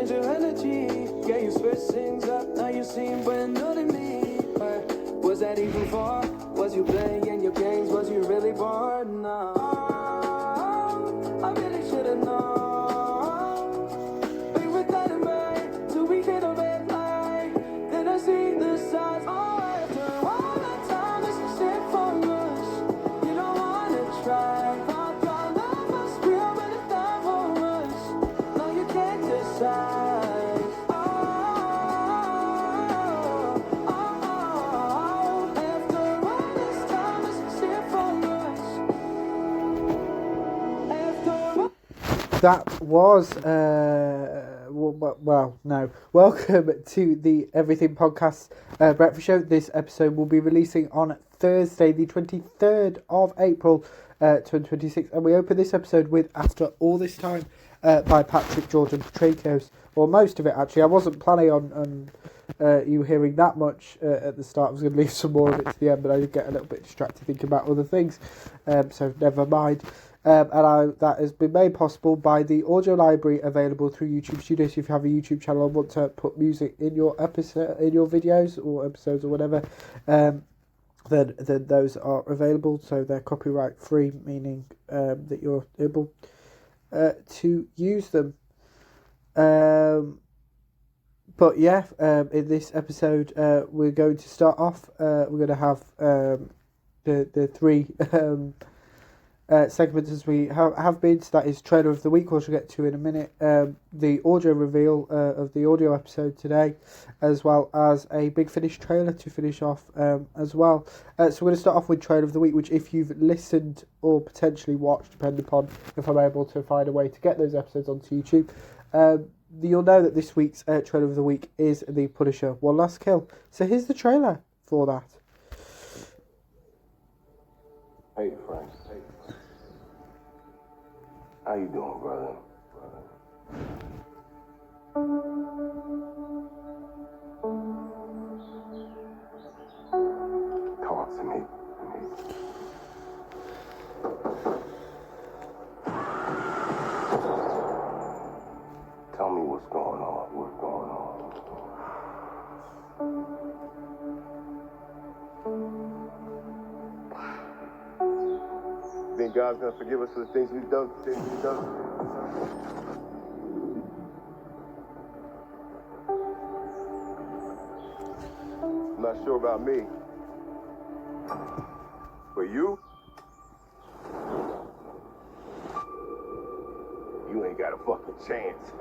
change your energy. Yeah, you switch things up, now you seem brand new to me. Was that even far? Was you playing your games? Was you really bored? No, I really should've known. We were dynamite till we hit a red light. Then I see the signs. Oh, after all the time, this is it for us. You don't wanna try. Thought your love was real, but it's not for us. No, you can't decide. After all this time, this is it for us. After all. That was, no. Welcome to the Everything Podcast Breakfast Show. This episode will be releasing on Thursday, the 23rd of April, 2026. And we open this episode with After All This Time by Patrick George and Patricos. Or most of it, actually. I wasn't planning on you hearing that much at the start. I was going to leave some more of it to the end, but I did get a little bit distracted thinking about other things. So never mind. That has been made possible by the audio library available through YouTube Studio. So if you have a YouTube channel and want to put music in your episode, in your videos or episodes or whatever, then those are available. So they're copyright free, meaning that you're able to use them. But yeah, in this episode, we're going to start off. We're going to have the three segments as we have been. So that is trailer of the week, which we'll get to in a minute. The audio reveal of the audio episode today, as well as a Big Finish trailer to finish off as well. So we're going to start off with trailer of the week, which if you've listened or potentially watched, depending upon if I'm able to find a way to get those episodes onto YouTube, you'll know that this week's trailer of the week is The Punisher: One Last Kill. So here's the trailer for that. Hey, Frank. How you doing, brother? Talk to me. Tell me what's going on. Think God's gonna forgive us for the things we've done? I'm not sure about me. But you ain't got a fucking chance.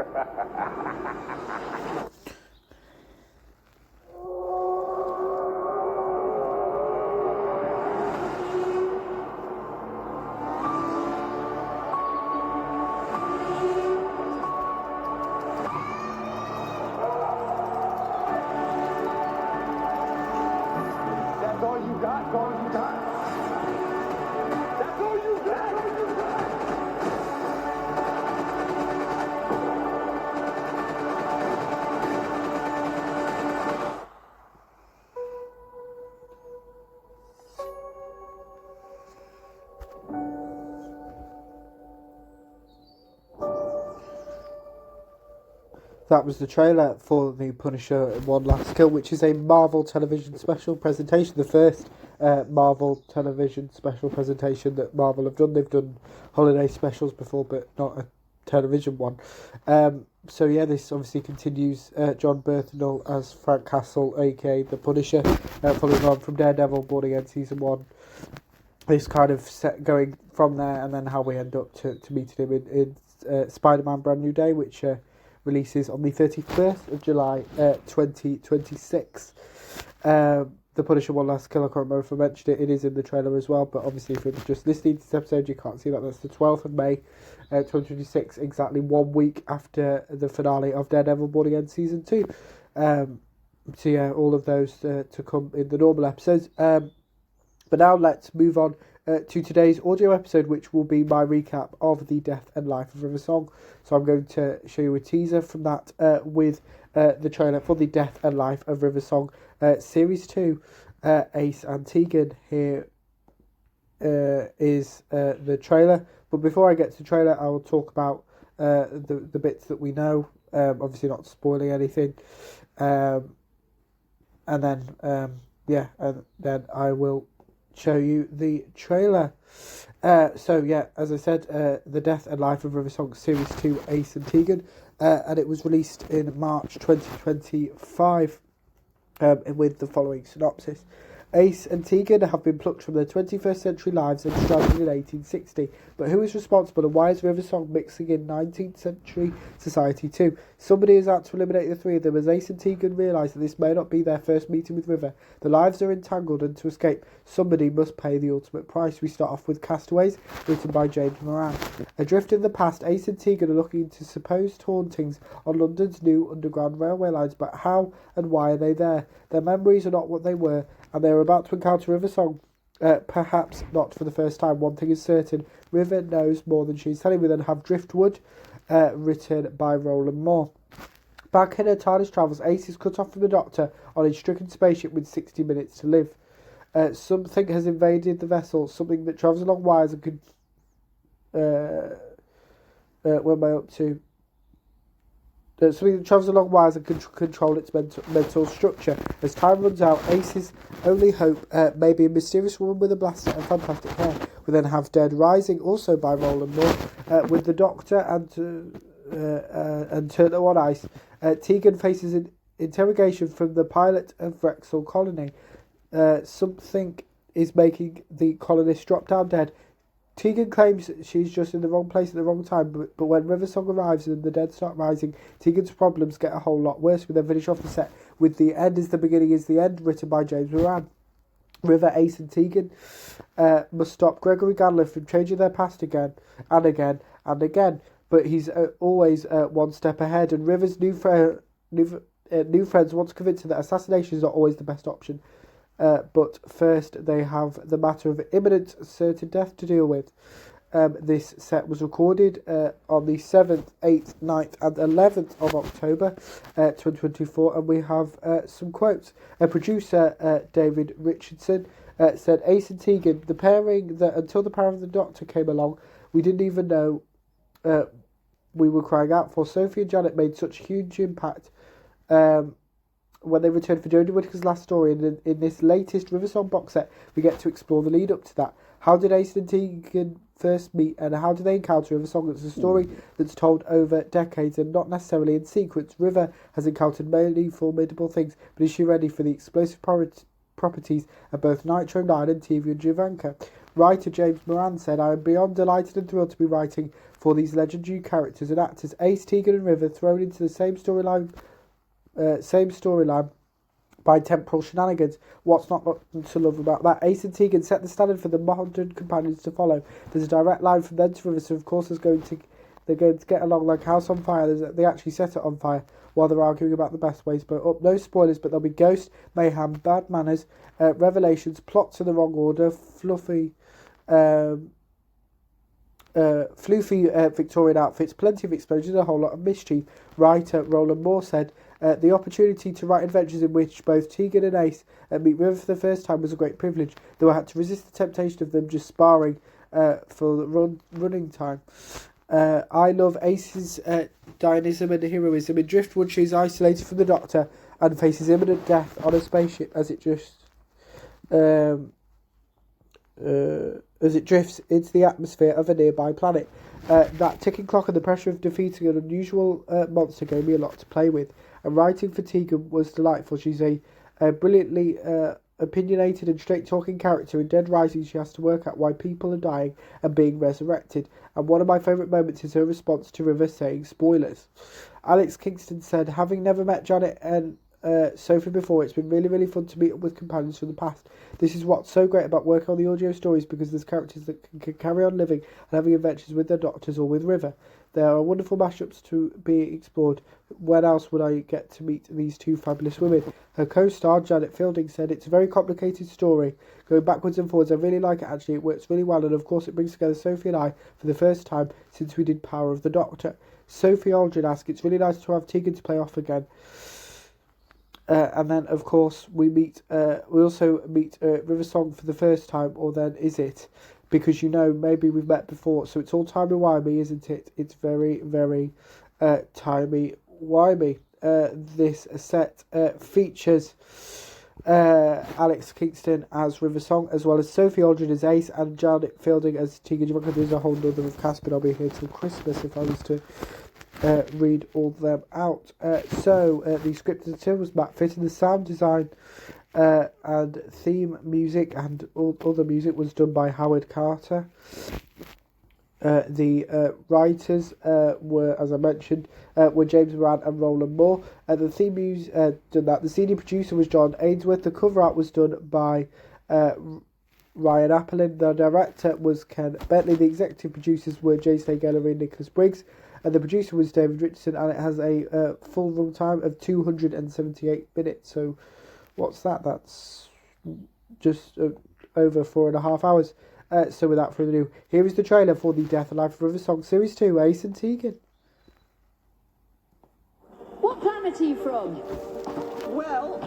That's all you got? That's all you got? That was the trailer for The Punisher: One Last Kill, which is a Marvel television special presentation, the first Marvel television special presentation that Marvel have done. They've done holiday specials before, but not a television one. So yeah, this obviously continues John Bernthal as Frank Castle, aka The Punisher, following on from Daredevil Born Again Season 1. This kind of set going from there, and then how we end up to meeting him in Spider-Man Brand New Day, which releases on the 31st of July 2026. The Punisher: One Last Kill, I can't remember if I mentioned it, it is in the trailer as well, but obviously if you're just listening to this episode you can't see that. That's the 12th of May 2026, exactly 1 week after the finale of Daredevil Born Again Season 2. So yeah, all of those to come in the normal episodes. But now let's move on to today's audio episode, which will be my recap of the death and life of River Song. So I'm going to show you a teaser from that with the trailer for the death and life of River Song Series 2. Ace Antigan here is the trailer. But before I get to the trailer, I will talk about the bits that we know, obviously not spoiling anything, and then and then I will show you the trailer. So yeah, as I said, The Death and Life of River Song Series 2, Ace and Tegan, and it was released in March 2025 with the following synopsis. Ace and Tegan have been plucked from their 21st century lives and stranded in 1860. But who is responsible, and why is River Song mixing in 19th century society too? Somebody is out to eliminate the three of them, as Ace and Tegan realise that this may not be their first meeting with River. The lives are entangled, and to escape, somebody must pay the ultimate price. We start off with Castaways, written by James Moran. Adrift in the past, Ace and Tegan are looking into supposed hauntings on London's new underground railway lines, but how and why are they there? Their memories are not what they were, and they are about to encounter River Song. Perhaps not for the first time. One thing is certain, River knows more than she's telling. We then have Driftwood, written by Roland Moore. Back in her TARDIS travels, Ace is cut off from the Doctor on a stricken spaceship with 60 minutes to live. Something has invaded the vessel, something that travels along wires and could... where am I up to? Something that travels along wires and can control its mental structure. As time runs out, Ace's only hope may be a mysterious woman with a blaster and fantastic hair. We then have Dead Rising, also by Roland Moore, with the Doctor and Turtle on Ice. Tegan faces an interrogation from the pilot of Wrexham Colony. Something is making the colonists drop down dead. Tegan claims she's just in the wrong place at the wrong time, but when River Song arrives and the dead start rising, Tegan's problems get a whole lot worse. We then finish off the set with The End is the Beginning is the End, written by James Moran. River, Ace and Tegan must stop Gregory Ganley from changing their past again and again and again, but he's always one step ahead, and River's new friends want to convince her that assassination is not always the best option. But first they have the matter of imminent certain death to deal with. This set was recorded on the 7th, 8th, 9th and 11th of October 2024, and we have some quotes. Producer David Richardson said, Ace and Tegan, the pairing that until the power of the Doctor came along, we didn't even know we were crying out for. Sophie and Janet made such huge impact when they returned for Jodie Whittaker's last story, and in this latest River Song box set, we get to explore the lead up to that. How did Ace and Tegan first meet, and how do they encounter River Song? It's a story that's told over decades and not necessarily in sequence. River has encountered many formidable things, but is she ready for the explosive properties of both Nitro 9 and TV and Jovanka? Writer James Moran said, I am beyond delighted and thrilled to be writing for these legendary characters and actors. Ace, Tegan and River thrown into the same storyline by temporal shenanigans. What's not to love about that? Ace and Tegan set the standard for the modern companions to follow. There's a direct line from them to River, so of course they're going to get along like house on fire. They actually set it on fire while they're arguing about the best ways to blow up. No spoilers, but there'll be ghosts, mayhem, bad manners, revelations, plots in the wrong order, floofy Victorian outfits, plenty of explosions, and a whole lot of mischief. Writer Roland Moore said, the opportunity to write adventures in which both Tegan and Ace meet River for the first time was a great privilege, though I had to resist the temptation of them just sparring for the running time. I love Ace's dynamism and heroism. In Driftwood, she is isolated from the Doctor and faces imminent death on a spaceship as it drifts into the atmosphere of a nearby planet. That ticking clock and the pressure of defeating an unusual monster gave me a lot to play with. And writing for Tegan was delightful. She's a brilliantly opinionated and straight-talking character. In Dead Rising, she has to work out why people are dying and being resurrected. And one of my favourite moments is her response to River saying spoilers. Alex Kingston said, having never met Janet and Sophie before, it's been really, really fun to meet up with companions from the past. This is what's so great about working on the audio stories, because there's characters that can carry on living and having adventures with their Doctors or with River. There are wonderful mashups to be explored. When else would I get to meet these two fabulous women? Her co-star, Janet Fielding, said, it's a very complicated story, going backwards and forwards. I really like it, actually. It works really well, and of course it brings together Sophie and I for the first time since we did Power of the Doctor. Sophie Aldrin asked, it's really nice to have Tegan to play off again. And then, of course, we also meet River Song for the first time, or then is it? because maybe we've met before. So it's all timey-wimey, isn't it? It's very, very timey-wimey. This set features Alex Kingston as River Song, as well as Sophie Aldred as Ace and Janet Fielding as Tegan Jovanka. There's a whole nother of cast, but I'll be here till Christmas if I was to read all of them out. So the script and the was Matt Fitton. The sound design and theme music and all other music was done by Howard Carter. The writers were, as I mentioned, were James Moran and Roland Moore. The theme music done that. The senior producer was John Ainsworth. The cover art was done by Ryan Applin. The director was Ken Bentley. The executive producers were Jason Geller and Nicholas Briggs. And the producer was David Richardson. And it has a full run time of 278 minutes. So what's that? That's just over 4.5 hours. So without further ado, here is the trailer for the Death and Life of River Song Series 2, Ace and Tegan. What planet are you from? Well,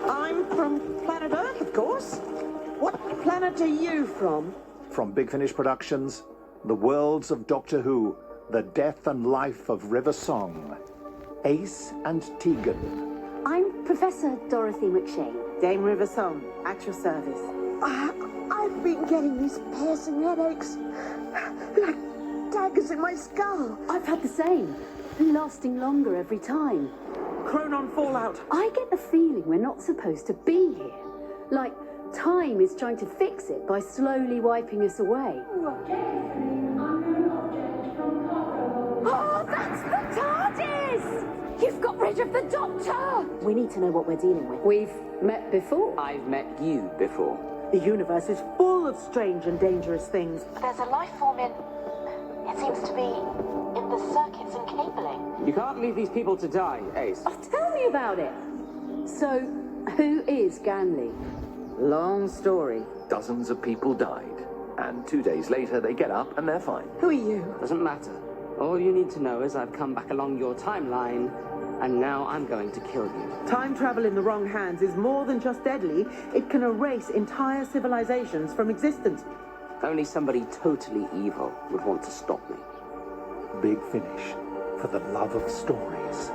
I'm from planet Earth, of course. What planet are you from? From Big Finish Productions, The Worlds of Doctor Who, The Death and Life of River Song, Ace and Tegan. I'm Professor Dorothy McShane. Dame River Song, at your service. I've been getting these piercing headaches, like daggers in my skull. I've had the same, lasting longer every time. Chronon fallout. I get the feeling we're not supposed to be here. Like time is trying to fix it by slowly wiping us away. Oh, that's the TARDIS! You've got rid of the Doctor! We need to know what we're dealing with. We've met before. I've met you before. The universe is full of strange and dangerous things. There's a life form in... It seems to be in the circuits and cabling. You can't leave these people to die, Ace. Oh, tell me about it. So, who is Ganley? Long story. Dozens of people died, and 2 days later they get up and they're fine. Who are you? Doesn't matter. All you need to know is I've come back along your timeline, and now I'm going to kill you. Time travel in the wrong hands is more than just deadly. It can erase entire civilizations from existence. Only somebody totally evil would want to stop me. Big Finish, for the love of stories.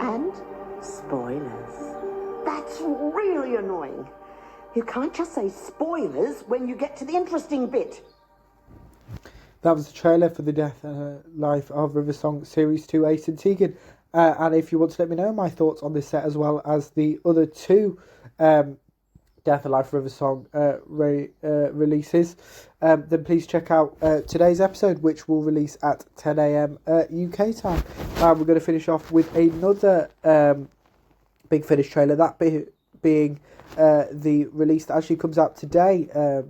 And spoilers. That's really annoying. You can't just say spoilers when you get to the interesting bit. That was the trailer for the Death and Life of River Song Series 2, Ace and Tegan. And if you want to let me know my thoughts on this set as well as the other two Death and Life of River Song releases, then please check out today's episode, which will release at 10 a.m. UK time. We're going to finish off with another Big Finish trailer, that being the release that actually comes out today,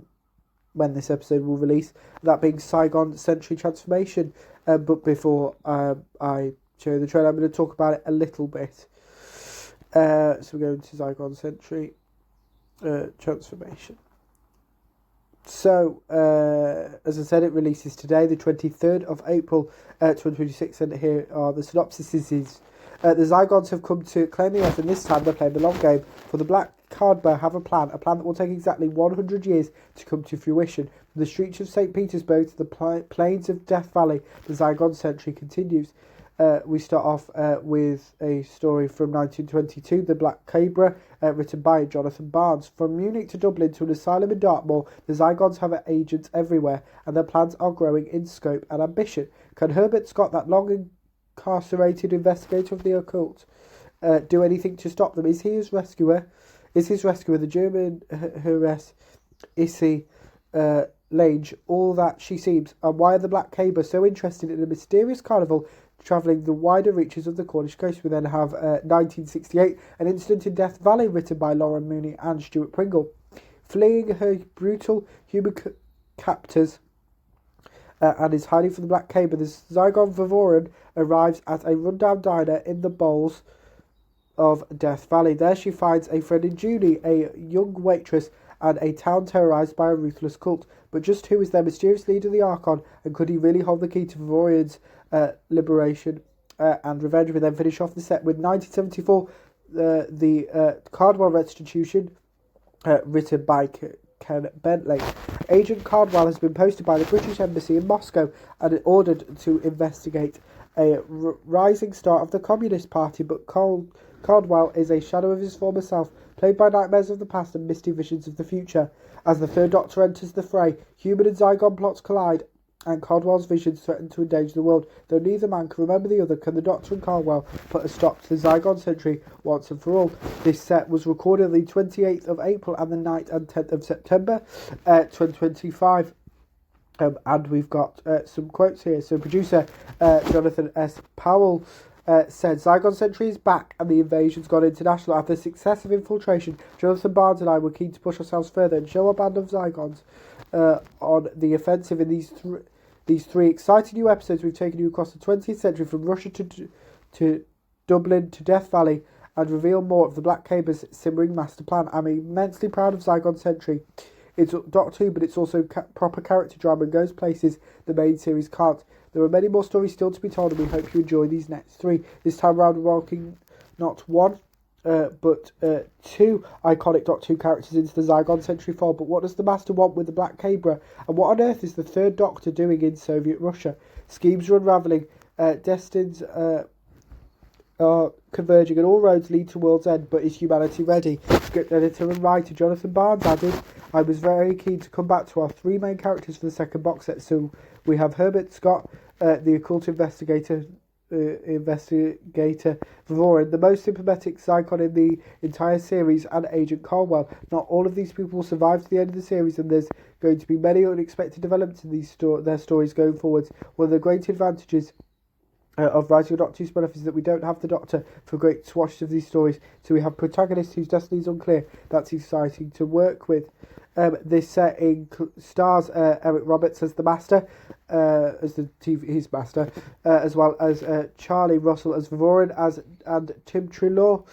when this episode will release, that being Saigon Century Transformation. But before I show you the trailer, I'm going to talk about it a little bit. So we're going to Saigon Century Transformation. So, as I said, it releases today, the 23rd of April, 2026, and here are the synopsises. The Zygons have come to claim the Earth, and this time they're playing the long game. For the Black Cardbear have a plan that will take exactly 100 years to come to fruition. From the streets of St. Petersburg to the plains of Death Valley, the Zygon century continues. We start off with a story from 1922, The Black Cobra, written by Jonathan Barnes. From Munich to Dublin to an asylum in Dartmoor, the Zygons have agents everywhere, and their plans are growing in scope and ambition. Can Herbert Scott, that long incarcerated investigator of the occult, do anything to stop them? Is his rescuer the German heiress Issy Lange all that she seems? And why are the Black Cobra so interested in a mysterious carnival travelling the wider reaches of the Cornish coast? We then have 1968, An Incident in Death Valley, written by Lauren Mooney and Stuart Pringle. Fleeing her brutal human captors and is hiding from the Black Cobra, the Zygon Vavoran arrives at a rundown diner in the bowels of Death Valley. There she finds a friend in Julie, a young waitress, and a town terrorised by a ruthless cult. But just who is their mysterious leader, the Archon, and could he really hold the key to Vavorian's liberation and revenge? We then finish off the set with 1974, the Cardwell Restitution, written by Ken Bentley. Agent Cardwell has been posted by the British Embassy in Moscow and ordered to investigate a rising star of the Communist Party, but Cardwell is a shadow of his former self, played by nightmares of the past and misty visions of the future. As the Third Doctor enters the fray, human and Zygon plots collide, and Cardwell's visions threaten to endanger the world. Though neither man can remember the other, can the Doctor and Cardwell put a stop to the Zygon century once and for all? This set was recorded on the 28th of April and the 9th and 10th of September 2025. And we've got some quotes here. So producer Jonathan S. Powell said, Zygon Century is back and the invasion's gone international. After the success of Infiltration, Jonathan Barnes and I were keen to push ourselves further and show our band of Zygons on the offensive in these three exciting new episodes. We've taken you across the 20th century from Russia to Dublin to Death Valley and reveal more of the Black Cable's simmering master plan. I'm immensely proud of Zygon Century. It's Doctor Who, but it's also proper character drama and goes places the main series can't. There are many more stories still to be told, and we hope you enjoy these next three. This time round, we're welcoming not one, but two iconic Doctor Who characters into the Zygon Century fold. But what does the Master want with the Black Cabra? And what on earth is the Third Doctor doing in Soviet Russia? Schemes are unravelling, destinies are converging, and all roads lead to World's End. But is humanity ready? Script editor and writer Jonathan Barnes added, I was very keen to come back to our three main characters for the second box set. So we have Herbert Scott, the occult investigator Vovorin, the most sympathetic Zygon in the entire series, and Agent Caldwell. Not all of these people will survive to the end of the series, and there's going to be many unexpected developments in their stories going forwards. One of the great advantages of writing a Doctor Who spin-off is that we don't have the Doctor for great swatches of these stories, so we have protagonists whose destiny is unclear. That's exciting to work with. This set stars Eric Roberts as the Master, as his Master, as well as Charlie Russell as Vovorin, and Tim Treloar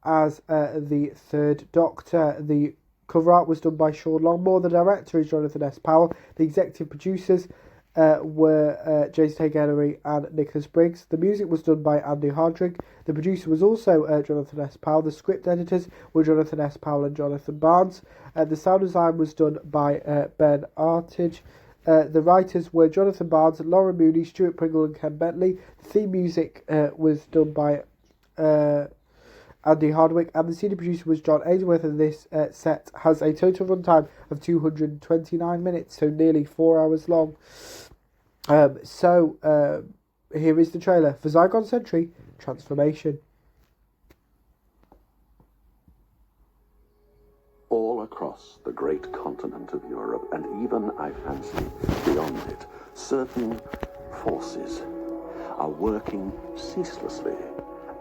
as the Third Doctor. The cover art was done by Sean Longmore. The director is Jonathan S. Powell. The executive producers were James Tate-Ellery and Nicholas Briggs. The music was done by Andy Hardrick. The producer was also Jonathan S. Powell. The script editors were Jonathan S. Powell and Jonathan Barnes. The sound design was done by Ben Artage. The writers were Jonathan Barnes, Laura Mooney, Stuart Pringle and Ken Bentley. The theme music was done by Andy Hardwick, and the senior producer was John Ainsworth, and this set has a total runtime of 229 minutes, so nearly 4 hours long. Here is the trailer for Zygon Century Transformation. All across the great continent of Europe, and even, I fancy, beyond it, certain forces are working ceaselessly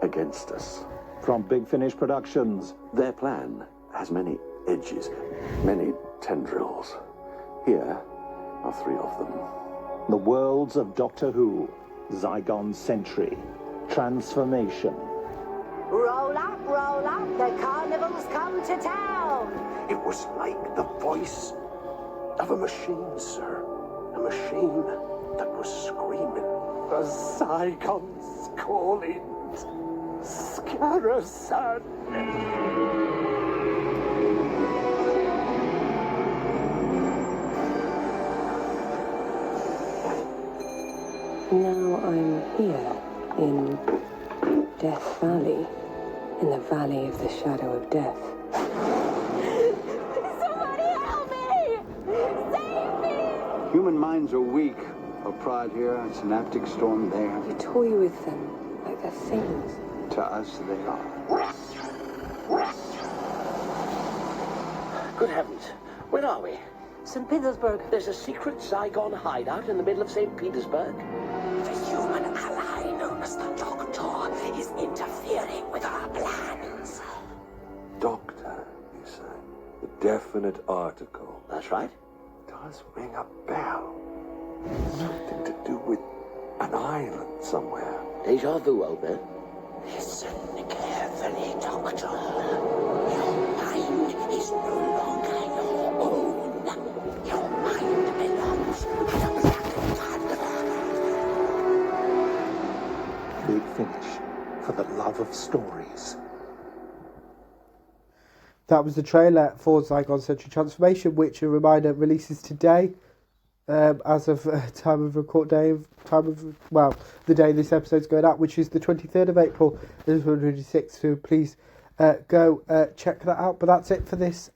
against us. From Big Finish Productions. Their plan has many edges, many tendrils. Here are three of them. The Worlds of Doctor Who, Zygon Century, Transformation. Roll up, the carnival's come to town. It was like the voice of a machine, sir. A machine that was screaming. The Zygon's calling. Scarasan. Now I'm here in Death Valley, in the Valley of the Shadow of Death. Somebody help me! Save me! Human minds are weak. A pride here, a synaptic storm there. You toy with them like they're things. To us, they are. Good heavens, where are we? St. Petersburg. There's a secret Zygon hideout in the middle of St. Petersburg. The human ally known as the Doctor is interfering with our plans. Doctor, you say? A definite article. That's right. Does ring a bell. Something to do with an island somewhere. Deja vu, old man. Listen carefully, Doctor. Your mind is no longer your own. Your mind belongs to the Black Panther. Big Finish, for the love of stories. That was the trailer for Zygon Century Transformation, which, a reminder, releases today, as of the day this episode's going out, which is the 23rd of April, 2026. So please go check that out. But that's it for this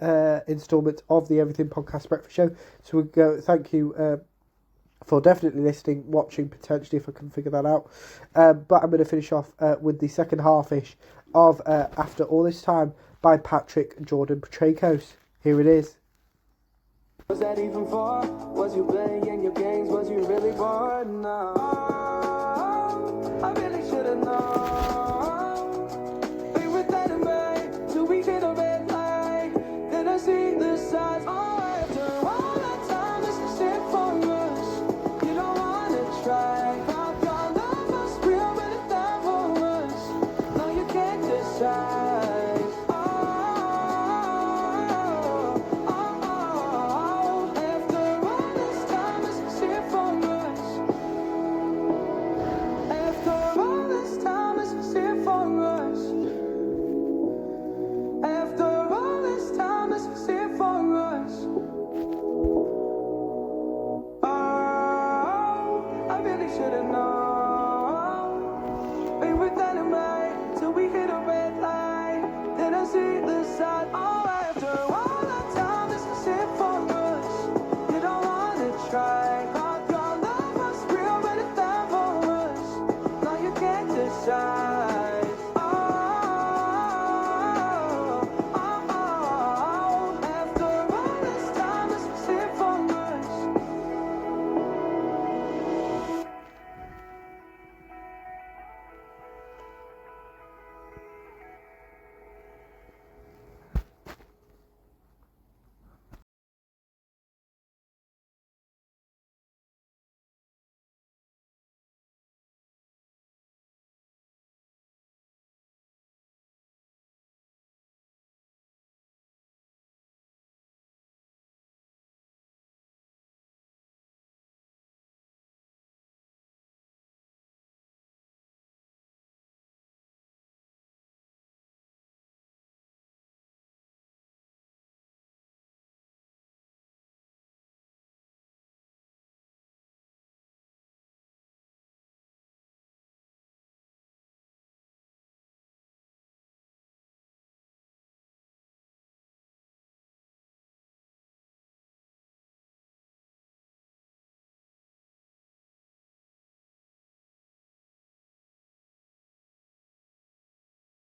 instalment of the Everything Podcast Breakfast Show. So we'll go. Thank you for definitely listening, watching, potentially, if I can figure that out. But I'm going to finish off with the second half-ish of After All This Time by Patrick Jordan Petrakos. Here it is. Was that even for? Was you playing your games? Was you really bored? No. I really should have known. We were dead in May till we hit a red light. Then I see the signs. Oh, after all that time, it's a shit for us. You don't wanna try. Thought your love was real, but it never was. No, you can't decide. Should've known.